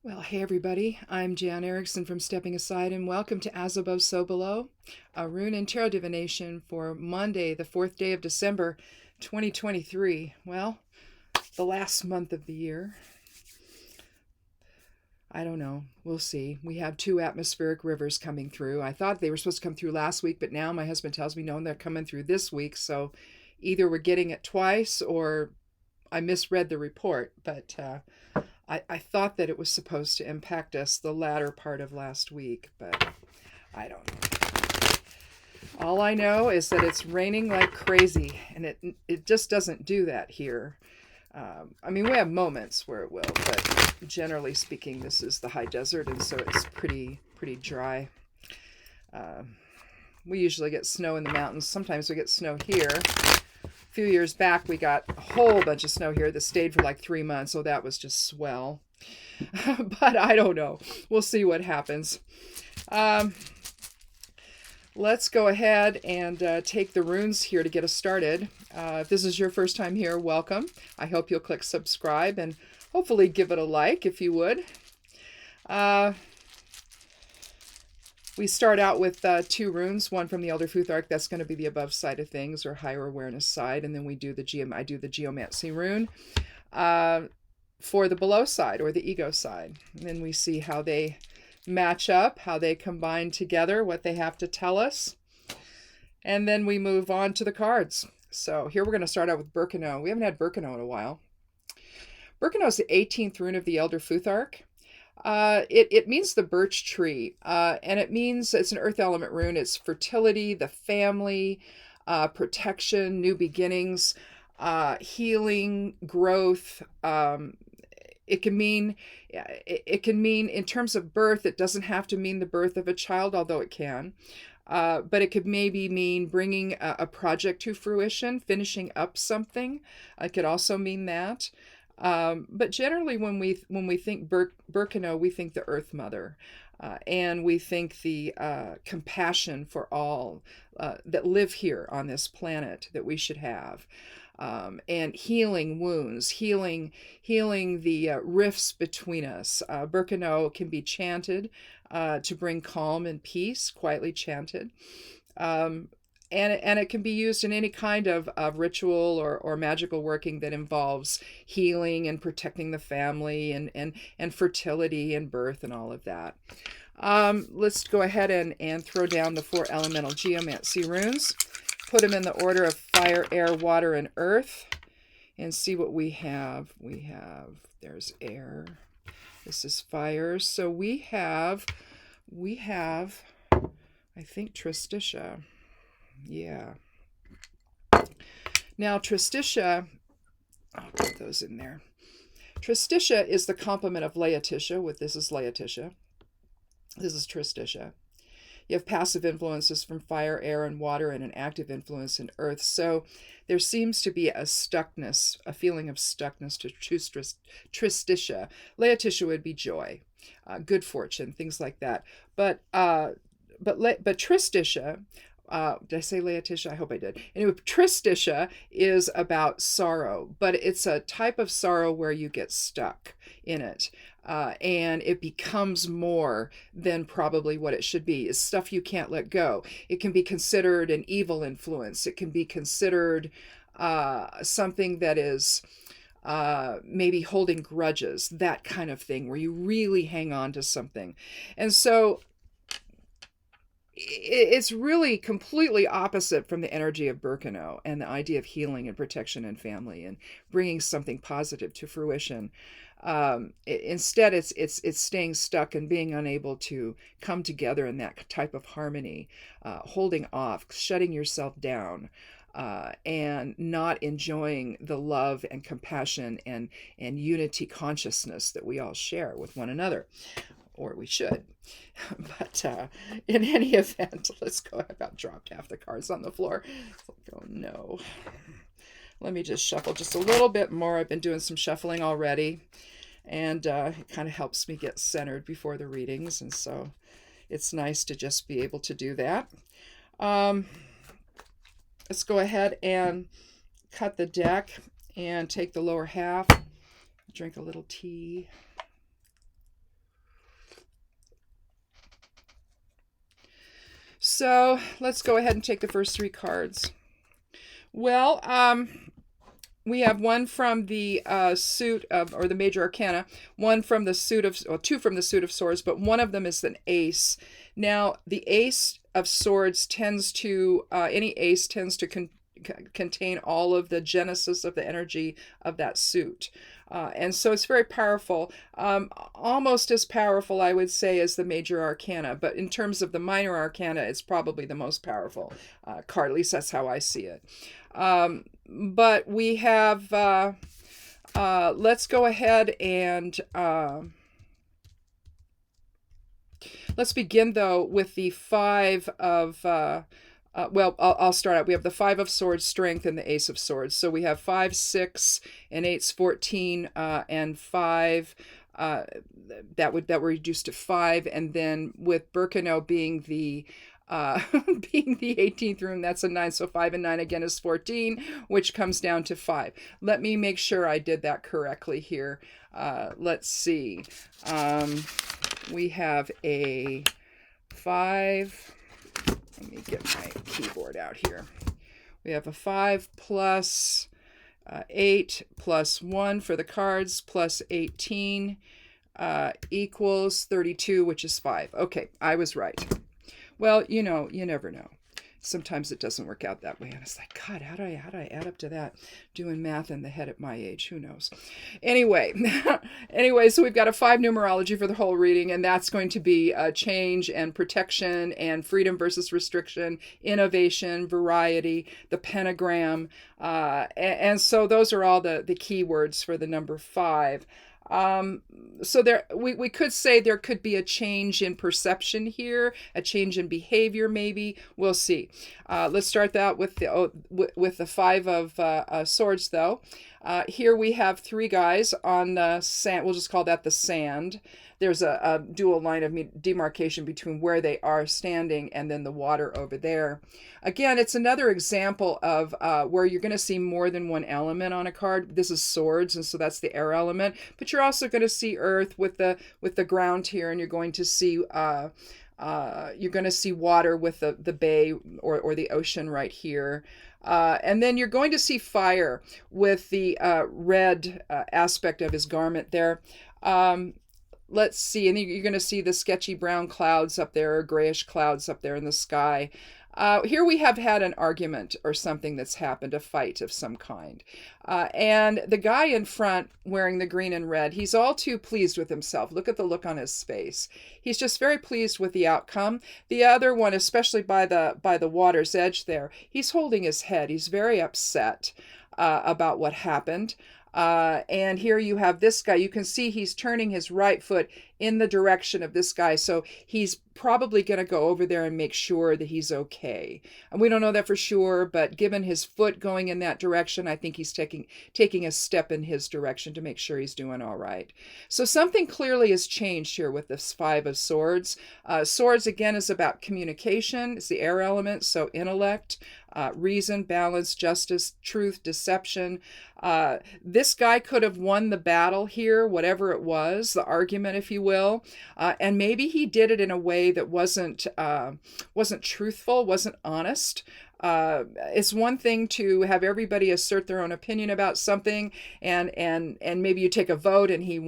Well, hey everybody, I'm Jan Erickson from Stepping Aside, and welcome to As Above, So Below, a rune and tarot divination for Monday, the 4th day of December, 2023. Well, the last month of the year. I don't know. We'll see. We have two atmospheric rivers coming through. I thought they were supposed to come through last week, but now my husband tells me no, they're coming through this week. So either we're getting it twice or I misread the report, but I thought that it was supposed to impact us the latter part of last week, but I don't know. All I know is that it's raining like crazy, and it just doesn't do that here. I mean, we have moments where it will, but generally speaking, this is the high desert, and so it's pretty dry. We usually get snow in the mountains. Sometimes we get snow here. A few years back, we got a whole bunch of snow here that stayed for like 3 months, so that was just swell. But I don't know. We'll see what happens. Let's go ahead and take the runes here to get us started. If this is your first time here, welcome. I hope you'll click subscribe and hopefully give it a like if you would. We start out with 2 runes, one from the Elder Futhark, that's going to be the above side of things or higher awareness side, and then I do the Geomancy rune for the below side or the ego side. And then we see how they match up, how they combine together, what they have to tell us. And then we move on to the cards. So here we're going to start out with Birkenau. We haven't had Birkenau in a while. Birkenau is the 18th rune of the Elder Futhark. It means the birch tree, and it means it's an earth element rune. It's fertility, the family, protection, new beginnings, healing, growth. It can mean in terms of birth. It doesn't have to mean the birth of a child, although it can. But it could maybe mean bringing a project to fruition, finishing up something. It could also mean that. But generally, when we think Birkenau, we think the Earth Mother, and we think the compassion for all that live here on this planet that we should have, and healing wounds, healing the rifts between us. Birkenau can be chanted to bring calm and peace, quietly chanted. And it can be used in any kind of ritual or magical working that involves healing and protecting the family and fertility and birth and all of that. Let's go ahead and throw down the 4 elemental geomancy runes. Put them in the order of fire, air, water, and earth. And see what we have. There's air. This is fire. So we have, I think, Tristitia. Yeah. Now, Tristitia, I'll put those in there. Tristitia is the complement of Laetitia. This is Laetitia. This is Tristitia. You have passive influences from fire, air, and water, and an active influence in earth. So there seems to be a stuckness, a feeling of stuckness to Tristitia. Laetitia would be joy, good fortune, things like that. But Tristitia, did I say Laetitia? I hope I did. Anyway, Tristitia is about sorrow, but it's a type of sorrow where you get stuck in it. And it becomes more than probably what it should be. It's stuff you can't let go. It can be considered an evil influence. It can be considered something that is maybe holding grudges, that kind of thing, where you really hang on to something. And so it's really completely opposite from the energy of Birkenau and the idea of healing and protection and family and bringing something positive to fruition. Instead, it's staying stuck and being unable to come together in that type of harmony, holding off, shutting yourself down, and not enjoying the love and compassion and unity consciousness that we all share with one another. Or we should. But in any event, let's go. I about dropped half the cards on the floor. Oh no. Let me just shuffle just a little bit more. I've been doing some shuffling already, and it kind of helps me get centered before the readings, and so it's nice to just be able to do that. Let's go ahead and cut the deck and take the lower half. Drink a little tea. So let's go ahead and take the first 3 cards. Well, we have one from the suit of, or the major arcana, one from the suit of, or 2 from the suit of swords, but one of them is an ace. Now, the ace of swords tends to, any ace tends to contain all of the genesis of the energy of that suit. And so it's very powerful, almost as powerful, I would say, as the major arcana. But in terms of the minor arcana, it's probably the most powerful card. At least that's how I see it. But we have, let's go ahead and let's begin, though, with the 5 of, well, I'll start out. We have the 5 of swords, strength, and the ace of swords. So we have 5, 6, and 8's 14, and 5. That were reduced to 5, and then with Birkenau being the being the 18th rune, that's a 9. So 5 and 9 again is 14, which comes down to 5. Let me make sure I did that correctly here. Let's see. We have a 5. Let me get my keyboard out here. We have a 5 plus 8 plus 1 for the cards plus 18 equals 32, which is 5. Okay, I was right. Well, you know, you never know. Sometimes it doesn't work out that way. And it's like, God, how do I add up to that? Doing math in the head at my age, who knows? Anyway, so we've got a 5 numerology for the whole reading, and that's going to be change and protection and freedom versus restriction, innovation, variety, the pentagram. And so those are all the key words for the number 5. So there, we could say there could be a change in perception here, a change in behavior, maybe. We'll see. Let's start that with the 5 of swords, though. Here we have 3 guys on the sand. We'll just call that the sand. There's a dual line of demarcation between where they are standing and then the water over there. Again, it's another example of where you're going to see more than one element on a card. This is swords, and so that's the air element. But you're also going to see earth with the ground here, and you're going to see water with the bay or the ocean right here. And then you're going to see fire with the red aspect of his garment there. Let's see, and you're going to see the sketchy brown clouds up there, or grayish clouds up there in the sky. Here we have had an argument or something that's happened, a fight of some kind. And the guy in front wearing the green and red, he's all too pleased with himself. Look at the look on his face. He's just very pleased with the outcome. The other one, especially by the water's edge there, he's holding his head. He's very upset about what happened. And here you have this guy. You can see he's turning his right foot in the direction of this guy. So he's probably going to go over there and make sure that he's okay. And we don't know that for sure, but given his foot going in that direction, I think he's taking a step in his direction to make sure he's doing all right. So something clearly has changed here with this 5 of swords. Swords, again, is about communication. It's the air element, so intellect, reason, balance, justice, truth, deception. This guy could have won the battle here, whatever it was, the argument, if you will. And maybe he did it in a way that wasn't truthful, wasn't honest. It's one thing to have everybody assert their own opinion about something, and maybe you take a vote and he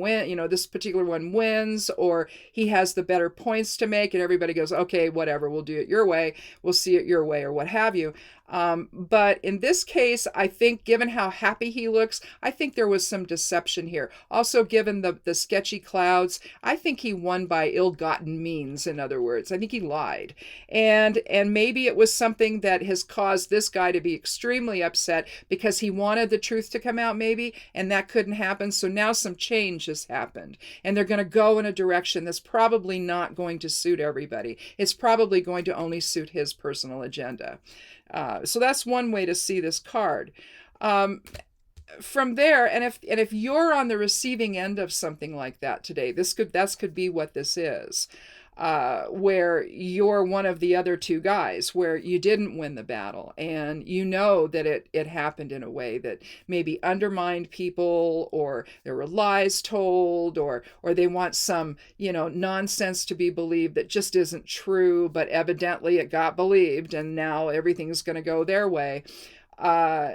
this particular one wins, or he has the better points to make, and everybody goes, okay, whatever, we'll do it your way, we'll see it your way, or what have you. But in this case, I think given how happy he looks, I think there was some deception here. Also, given the sketchy clouds, I think he won by ill-gotten means, in other words. I think he lied. And maybe it was something that has caused this guy to be extremely upset because he wanted the truth to come out, maybe, and that couldn't happen. So now some change has happened, and they're going to go in a direction that's probably not going to suit everybody. It's probably going to only suit his personal agenda. So that's one way to see this card. from there, and if you're on the receiving end of something like that today, that could be what this is. Where you're one of the other two guys, where you didn't win the battle, and you know that it happened in a way that maybe undermined people, or there were lies told, or they want some, nonsense to be believed that just isn't true, but evidently it got believed, and now everything's going to go their way. uh,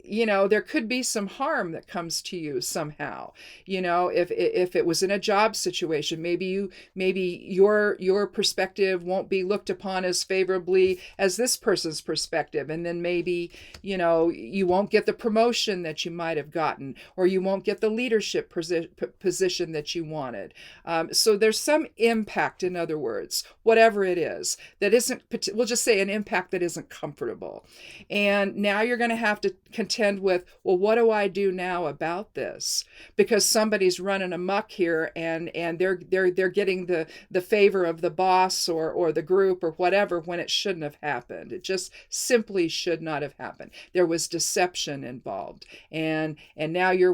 there could be some harm that comes to you somehow. If it was in a job situation, maybe your perspective won't be looked upon as favorably as this person's perspective, and then maybe you won't get the promotion that you might have gotten, or you won't get the leadership position that you wanted. So there's some impact, in other words, whatever it is, that isn't, we'll just say, an impact that isn't comfortable. And now you're going to have to contend with, well, what do I do now about this? Because somebody's running amok here, and they're getting the favor of the boss or the group or whatever, when it shouldn't have happened. It just simply should not have happened. There was deception involved, and now you're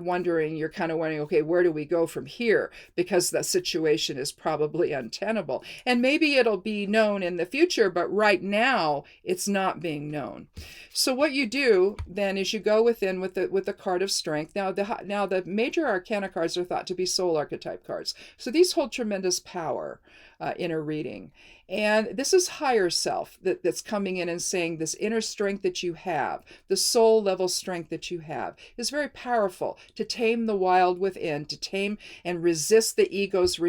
kind of wondering, okay, where do we go from here? Because the situation is probably untenable, and maybe it'll be known in the future, but right now it's not being known. So what you do then is you go within with the card of strength. Now the major arcana cards are thought to be soul archetype cards, so these hold tremendous power in a reading. And this is higher self that's coming in and saying, this inner strength that you have, the soul level strength that you have, is very powerful to tame the wild within, to tame and resist the ego's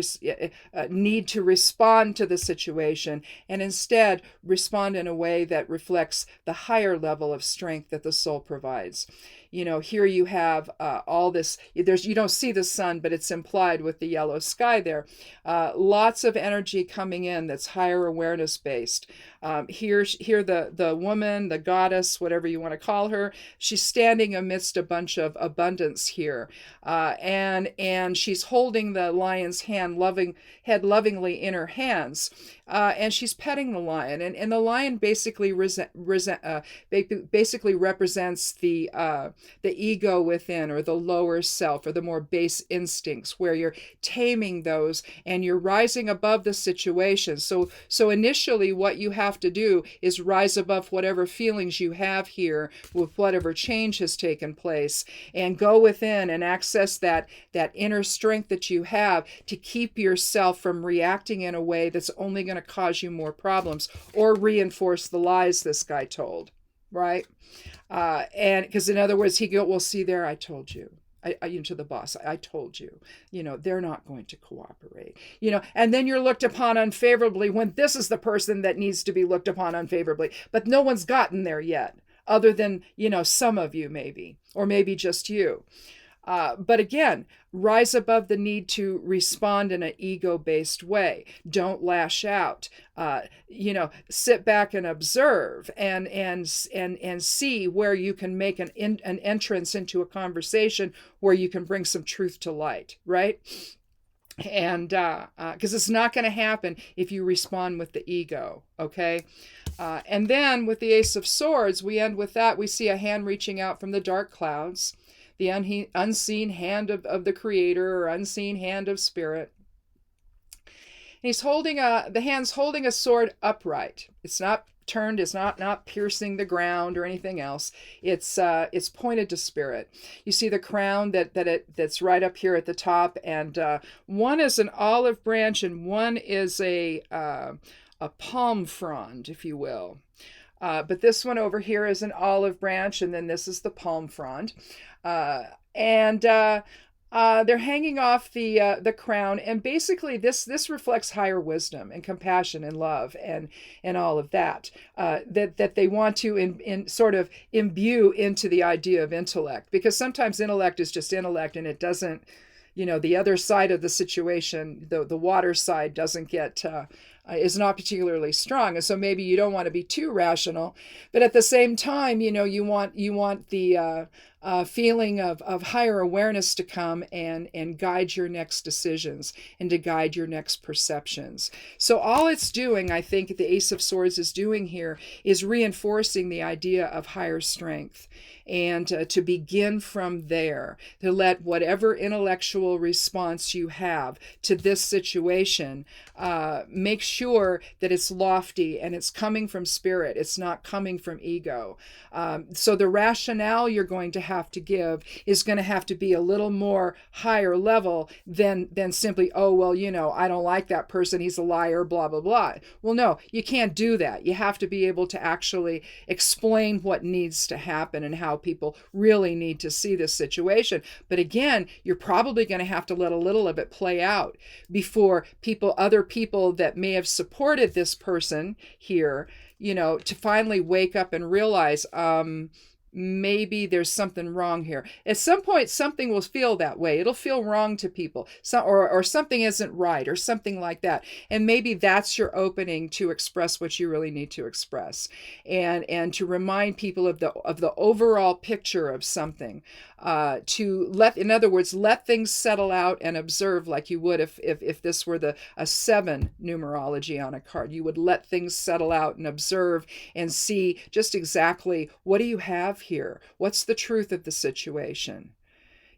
need to respond to the situation, and instead respond in a way that reflects the higher level of strength that the soul provides. Here you have all this, you don't see the sun, but it's implied with the yellow sky there. Lots of energy coming in that's higher awareness based. Here the woman, the goddess, whatever you want to call her, she's standing amidst a bunch of abundance here. And she's holding the lion's head lovingly in her hands. And she's petting the lion, and the lion basically basically represents the ego within, or the lower self, or the more base instincts, where you're taming those and you're rising above the situation. So initially, what you have to do is rise above whatever feelings you have here with whatever change has taken place, and go within and access that inner strength that you have to keep yourself from reacting in a way that's only going to cause you more problems, or reinforce the lies this guy told, right? And because, in other words, he go, well, see there, I told you. To the boss, I told you, they're not going to cooperate, and then you're looked upon unfavorably, when this is the person that needs to be looked upon unfavorably, but no one's gotten there yet, other than, some of you maybe, or maybe just you. But again, rise above the need to respond in an ego-based way. Don't lash out. Sit back and observe, and see where you can make an entrance into a conversation where you can bring some truth to light, right? And because it's not going to happen if you respond with the ego, okay? And then with the Ace of Swords, we end with that. We see a hand reaching out from the dark clouds, the unseen hand of the creator, or unseen hand of spirit. And he's holding the hand's holding a sword upright. It's not turned, it's not piercing the ground or anything else. It's pointed to spirit. You see the crown that's right up here at the top, and one is an olive branch, and one is a palm frond, if you will. But this one over here is an olive branch, and then this is the palm frond. And they're hanging off the crown, and basically this reflects higher wisdom and compassion and love and all of that that they want to in sort of imbue into the idea of intellect, because sometimes intellect is just intellect, and it doesn't, the other side of the situation, the water side, doesn't get is not particularly strong, and so maybe you don't want to be too rational, but at the same time, you want the feeling of higher awareness to come and guide your next decisions and to guide your next perceptions. So all it's doing, I think the Ace of Swords is doing here, is reinforcing the idea of higher strength, and to begin from there, to let whatever intellectual response you have to this situation, make sure that it's lofty and it's coming from spirit. It's not coming from ego. So the rationale you're going to have to give is going to have to be a little more higher level than simply, oh, well, I don't like that person, he's a liar, blah, blah, blah. Well, no, you can't do that. You have to be able to actually explain what needs to happen and how people really need to see this situation. But again, you're probably going to have to let a little of it play out before other people that may have supported this person here, to finally wake up and realize, maybe there's something wrong here. At some point, something will feel that way. It'll feel wrong to people, or something isn't right, or something like that. And maybe that's your opening to express what you really need to express, and to remind people of the overall picture of something. In other words, let things settle out and observe, like you would if this were a 7 numerology on a card. You would let things settle out and observe and see just exactly, what do you have here? What's the truth of the situation?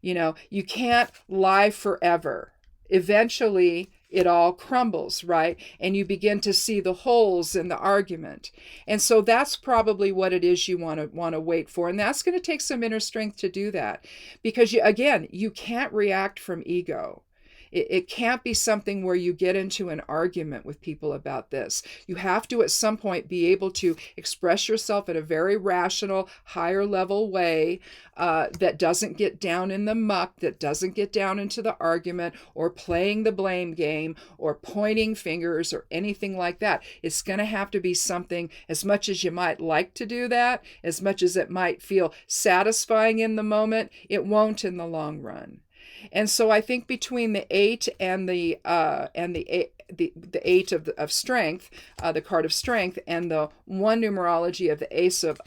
You can't lie forever. Eventually, it all crumbles, right? And you begin to see the holes in the argument. And so that's probably what it is you want to wait for. And that's going to take some inner strength to do that. Because, you can't react from ego. It can't be something where you get into an argument with people about this. You have to, at some point, be able to express yourself in a very rational, higher level way that doesn't get down in the muck, that doesn't get down into the argument or playing the blame game or pointing fingers or anything like that. It's going to have to be something, as much as you might like to do that, as much as it might feel satisfying in the moment, it won't in the long run. And so I think between the 8 and the 8 of strength, the card of strength, and the 1 numerology of the Ace of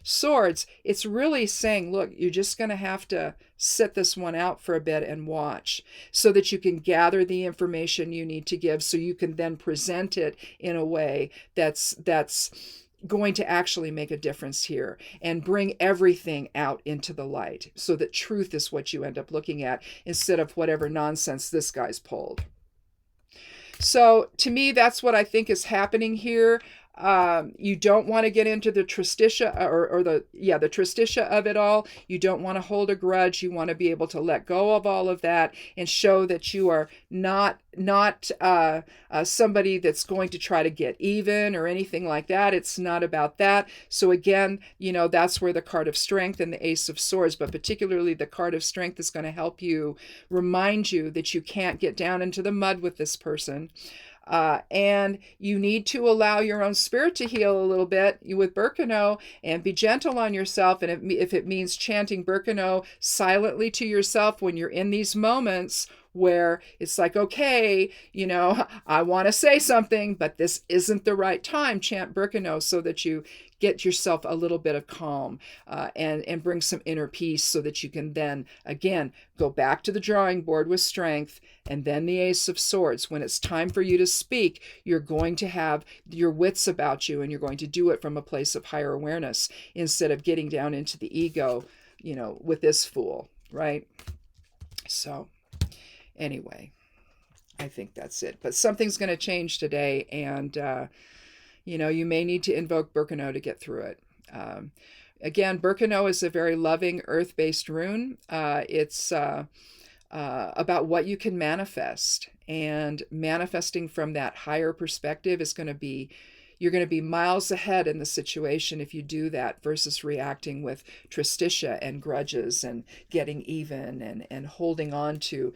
Swords, it's really saying, look, you're just going to have to sit this one out for a bit and watch, so that you can gather the information you need to give, so you can then present it in a way that's going to actually make a difference here and bring everything out into the light, so that truth is what you end up looking at instead of whatever nonsense this guy's pulled. So to me, that's what I think is happening here. You don't want to get into the tristitia the tristitia of it all. You don't want to hold a grudge. You want to be able to let go of all of that and show that you are not somebody that's going to try to get even or anything like that. It's not about that. So again, that's where the card of strength and the Ace of Swords, but particularly the card of strength, is going to help you, remind you that you can't get down into the mud with this person. And you need to allow your own spirit to heal a little bit with Birkenau, and be gentle on yourself. And if it means chanting Birkenau silently to yourself when you're in these moments where it's like, okay, I want to say something, but this isn't the right time, chant Birkenau so that you get yourself a little bit of calm and bring some inner peace, so that you can then, again, go back to the drawing board with strength. And then the Ace of Swords, when it's time for you to speak, you're going to have your wits about you, and you're going to do it from a place of higher awareness instead of getting down into the ego, with this fool, right? So anyway, I think that's it. But something's going to change today, and you may need to invoke Birkenau to get through it. Again, Birkenau is a very loving, earth-based rune. It's about what you can manifest, and manifesting from that higher perspective is going to be, you're going to be miles ahead in the situation if you do that, versus reacting with tristitia and grudges and getting even and holding on to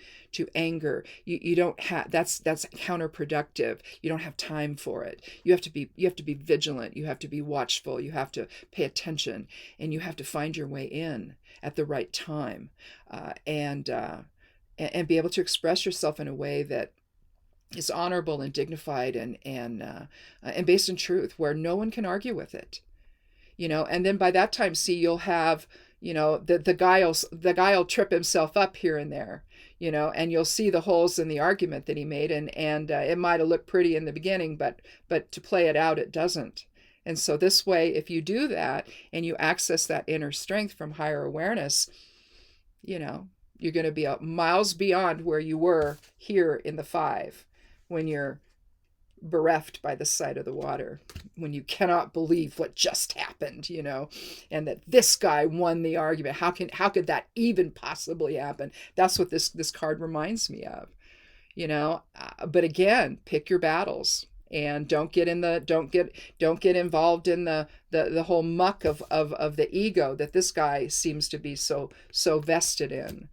anger. You don't have, that's counterproductive. You don't have time for it. You have to be vigilant. You have to be watchful. You have to pay attention, and you have to find your way in at the right time, and be able to express yourself in a way that is honorable and dignified and based in truth, where no one can argue with it, and then by that time, see, you'll have the guy will trip himself up here and there, and you'll see the holes in the argument that he made, and it might have looked pretty in the beginning, but to play it out, it doesn't. And so this way, if you do that and you access that inner strength from higher awareness, you're going to be miles beyond where you were here in the 5 when you're bereft by the sight of the water, when you cannot believe what just happened, and that this guy won the argument. How could that even possibly happen? That's what this card reminds me of, but again, pick your battles, and don't get involved in the whole muck of the ego that this guy seems to be so vested in,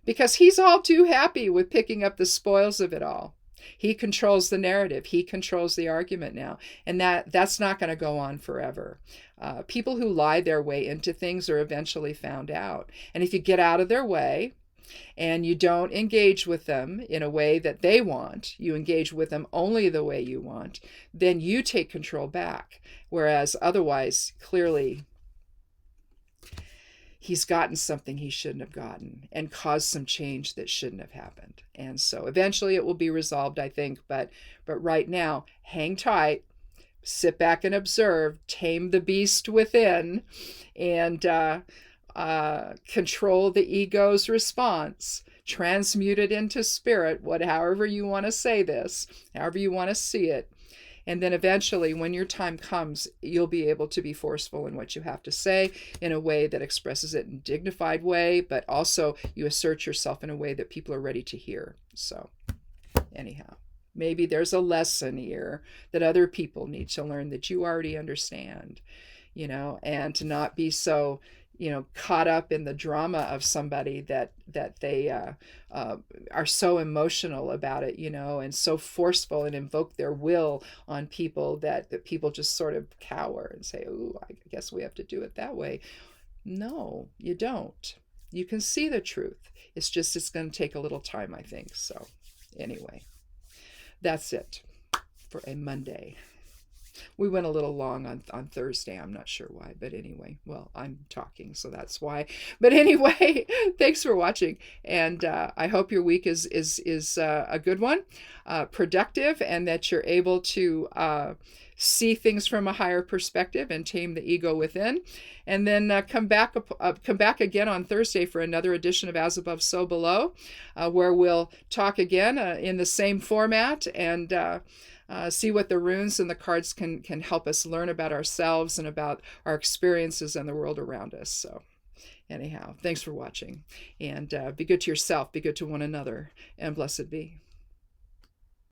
because he's all too happy with picking up the spoils of it all. He controls the narrative. He controls the argument now. And that's not going to go on forever. People who lie their way into things are eventually found out. And if you get out of their way and you don't engage with them in a way that they want, you engage with them only the way you want, then you take control back. Whereas otherwise, clearly, he's gotten something he shouldn't have gotten and caused some change that shouldn't have happened. And so eventually it will be resolved, I think. But right now, hang tight, sit back and observe, tame the beast within, and control the ego's response, transmute it into spirit, however you want to say this, however you want to see it. And then eventually, when your time comes, you'll be able to be forceful in what you have to say in a way that expresses it in a dignified way, but also you assert yourself in a way that people are ready to hear. So anyhow, maybe there's a lesson here that other people need to learn that you already understand, and to not be so, caught up in the drama of somebody that they are so emotional about it, and so forceful and invoke their will on people that people just sort of cower and say, "Oh, I guess we have to do it that way." No, you don't. You can see the truth. It's going to take a little time, I think. So anyway, that's it for a Monday. We went a little long on Thursday. I'm not sure why, but anyway, well, I'm talking, so that's why. But anyway, thanks for watching, and I hope your week is a good one, productive, and that you're able to see things from a higher perspective and tame the ego within. And then come back again on Thursday for another edition of As Above, So Below, where we'll talk again in the same format and see what the runes and the cards can help us learn about ourselves and about our experiences and the world around us. So anyhow, thanks for watching, and be good to yourself, be good to one another, and blessed be.